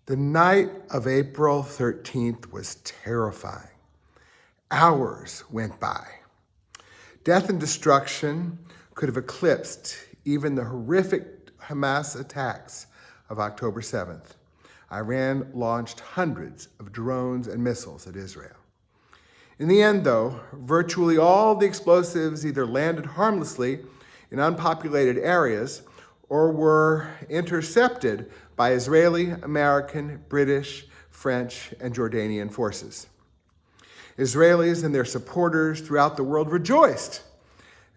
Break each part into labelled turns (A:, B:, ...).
A: The night of April 13th was terrifying. Hours went by. Death and destruction could have eclipsed even the horrific Hamas attacks of October 7th. Iran launched hundreds of drones and missiles at Israel. In the end, though, virtually all the explosives either landed harmlessly in unpopulated areas or were intercepted by Israeli, American, British, French, and Jordanian forces. Israelis and their supporters throughout the world rejoiced.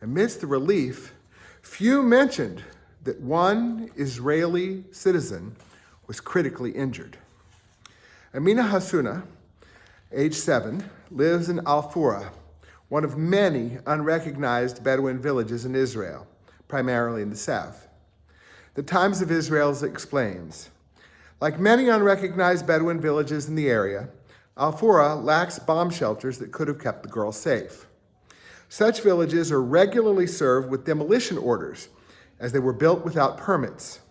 A: Amidst the relief, few mentioned that one Israeli citizen was critically injured. Amina Hasuna, age 7, lives in Al-Fura, one of many unrecognized Bedouin villages in Israel, primarily in the south. The Times of Israel explains, like many unrecognized Bedouin villages in the area, Al-Fura lacks bomb shelters that could have kept the girls safe. Such villages are regularly served with demolition orders, as they were built without permits.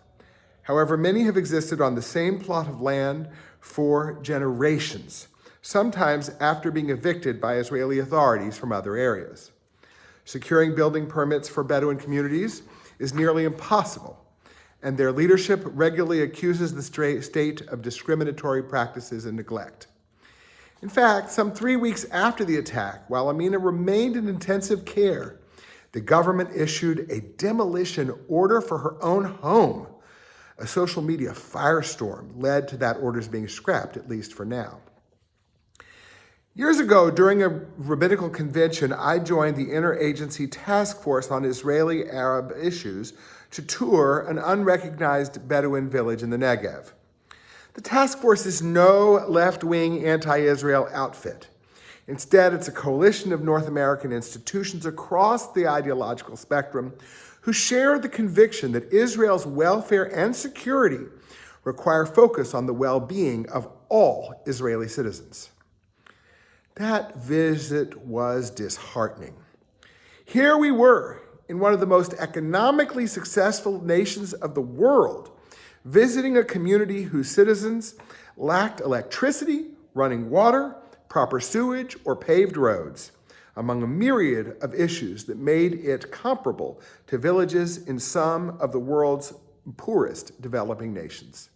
A: However, many have existed on the same plot of land for generations, sometimes after being evicted by Israeli authorities from other areas. Securing building permits for Bedouin communities is nearly impossible, and their leadership regularly accuses the state of discriminatory practices and neglect. In fact, some 3 weeks after the attack, while Amina remained in intensive care, the government issued a demolition order for her own home. A social media firestorm led to that order's being scrapped, at least for now. Years ago, during a rabbinical convention, I joined the Interagency Task Force on Israeli-Arab Issues to tour an unrecognized Bedouin village in the Negev. The task force is no left-wing anti-Israel outfit. Instead, it's a coalition of North American institutions across the ideological spectrum who share the conviction that Israel's welfare and security require focus on the well-being of all Israeli citizens. That visit was disheartening. Here we were, in one of the most economically successful nations of the world, visiting a community whose citizens lacked electricity, running water, proper sewage, or paved roads, among a myriad of issues that made it comparable to villages in some of the world's poorest developing nations.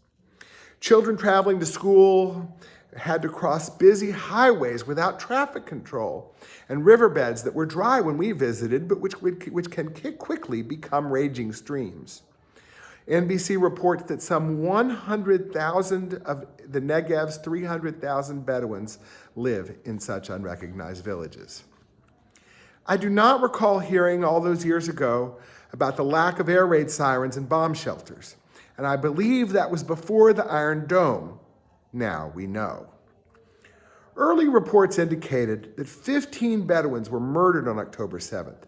A: Children traveling to school had to cross busy highways without traffic control, and riverbeds that were dry when we visited, but which can quickly become raging streams. NBC reports that some 100,000 of the Negev's 300,000 Bedouins live in such unrecognized villages. I do not recall hearing all those years ago about the lack of air raid sirens and bomb shelters, and I believe that was before the Iron Dome. Now we know. Early reports indicated that 15 Bedouins were murdered on October 7th,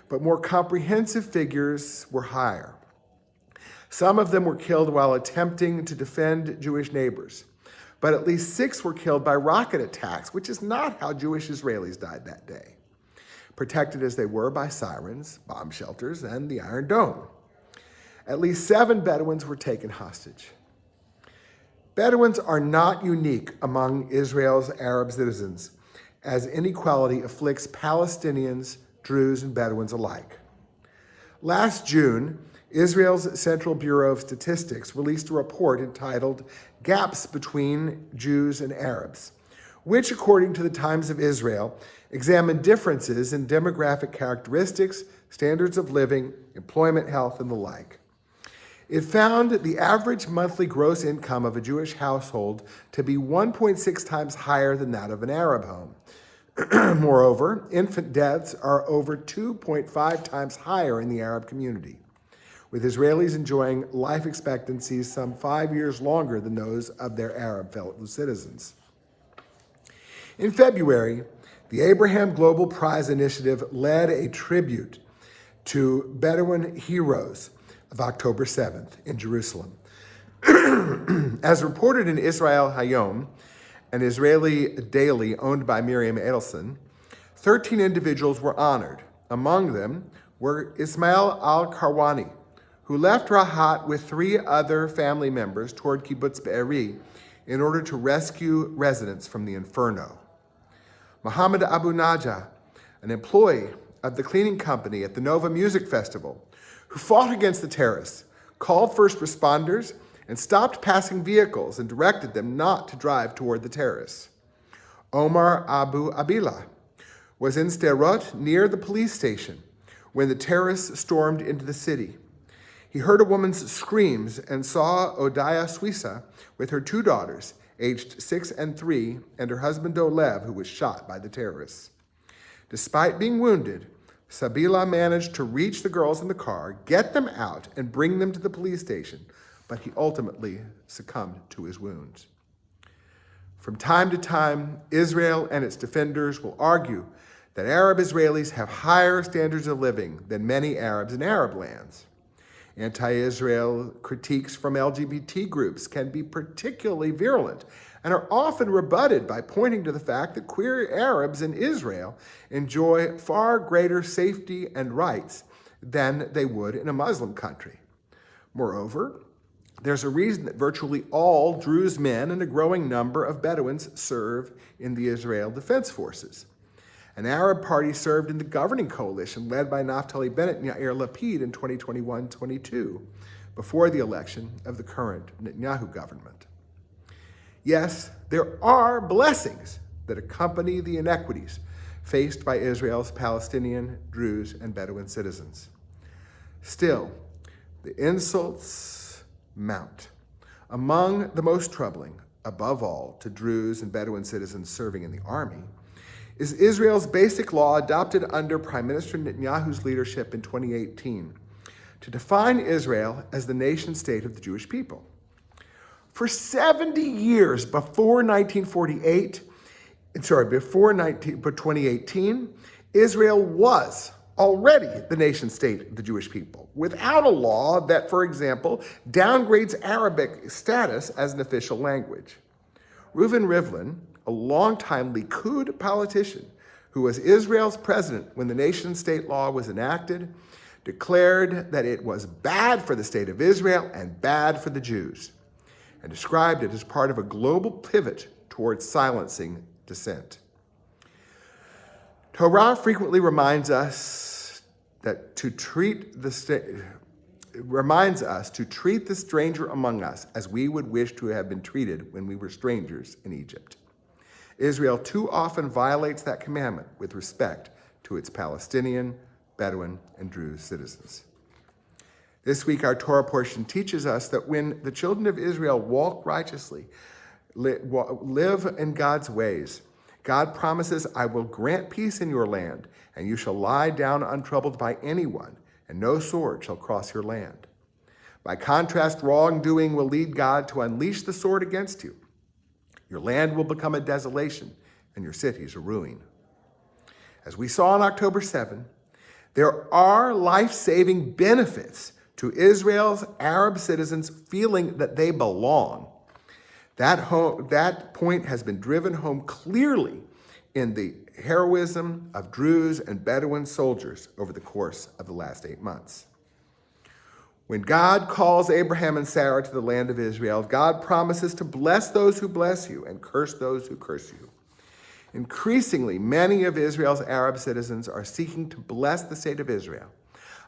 A: but more comprehensive figures were higher. Some of them were killed while attempting to defend Jewish neighbors, but at least 6 were killed by rocket attacks, which is not how Jewish Israelis died that day, protected as they were by sirens, bomb shelters, and the Iron Dome. At least 7 Bedouins were taken hostage. Bedouins are not unique among Israel's Arab citizens, as inequality afflicts Palestinians, Druze, and Bedouins alike. Last June, Israel's Central Bureau of Statistics released a report entitled Gaps Between Jews and Arabs, which, according to the Times of Israel, examined differences in demographic characteristics, standards of living, employment, health, and the like. It found the average monthly gross income of a Jewish household to be 1.6 times higher than that of an Arab home. Moreover, infant deaths are over 2.5 times higher in the Arab community, with Israelis enjoying life expectancies some 5 years longer than those of their Arab fellow citizens. In February, the Abraham Global Prize Initiative led a tribute to Bedouin heroes of October 7th in Jerusalem. As reported in Israel Hayom, an Israeli daily owned by Miriam Edelson, 13 individuals were honored. Among them were Ismail al-Karwani, who left Rahat with 3 other family members toward Kibbutz Be'eri in order to rescue residents from the inferno. Mohammed Abu Najah, an employee of the cleaning company at the Nova Music Festival, who fought against the terrorists, called first responders and stopped passing vehicles and directed them not to drive toward the terrorists. Omar Abu Abila was in Sderot near the police station when the terrorists stormed into the city. He heard a woman's screams and saw Odaya Suisa with her 2 daughters, aged 6 and 3, and her husband Dolev, who was shot by the terrorists. Despite being wounded, Sabila managed to reach the girls in the car, get them out, and bring them to the police station, but he ultimately succumbed to his wounds. From time to time, Israel and its defenders will argue that Arab Israelis have higher standards of living than many Arabs in Arab lands. Anti-Israel critiques from LGBT groups can be particularly virulent and are often rebutted by pointing to the fact that queer Arabs in Israel enjoy far greater safety and rights than they would in a Muslim country. Moreover, there's a reason that virtually all Druze men and a growing number of Bedouins serve in the Israel Defense Forces. An Arab party served in the governing coalition led by Naftali Bennett and Yair Lapid in 2021-22, before the election of the current Netanyahu government. Yes, there are blessings that accompany the inequities faced by Israel's Palestinian, Druze, and Bedouin citizens. Still, the insults mount. Among the most troubling, above all, to Druze and Bedouin citizens serving in the army, is Israel's basic law adopted under Prime Minister Netanyahu's leadership in 2018 to define Israel as the nation-state of the Jewish people. For 70 years before 2018, Israel was already the nation-state of the Jewish people, without a law that, for example, downgrades Arabic status as an official language. Reuven Rivlin, a longtime Likud politician who was Israel's president when the nation-state law was enacted, declared that it was bad for the state of Israel and bad for the Jews, and described it as part of a global pivot towards silencing dissent. Torah frequently reminds us to treat the stranger among us as we would wish to have been treated when we were strangers in Egypt. Israel too often violates that commandment with respect to its Palestinian, Bedouin, and Druze citizens. This week, our Torah portion teaches us that when the children of Israel walk righteously, live in God's ways, God promises, "I will grant peace in your land, and you shall lie down untroubled by anyone, and no sword shall cross your land." By contrast, wrongdoing will lead God to unleash the sword against you. Your land will become a desolation, and your cities a ruin. As we saw on October 7, there are life-saving benefits to Israel's Arab citizens feeling that they belong. That point has been driven home clearly in the heroism of Druze and Bedouin soldiers over the course of the last 8 months. When God calls Abraham and Sarah to the land of Israel, God promises to bless those who bless you and curse those who curse you. Increasingly, many of Israel's Arab citizens are seeking to bless the state of Israel,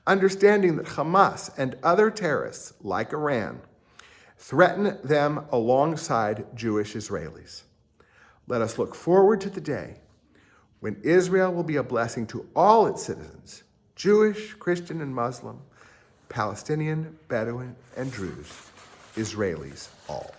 A: understanding that Hamas and other terrorists, like Iran, threaten them alongside Jewish Israelis. Let us look forward to the day when Israel will be a blessing to all its citizens, Jewish, Christian, and Muslim, Palestinian, Bedouin, and Druze, Israelis all.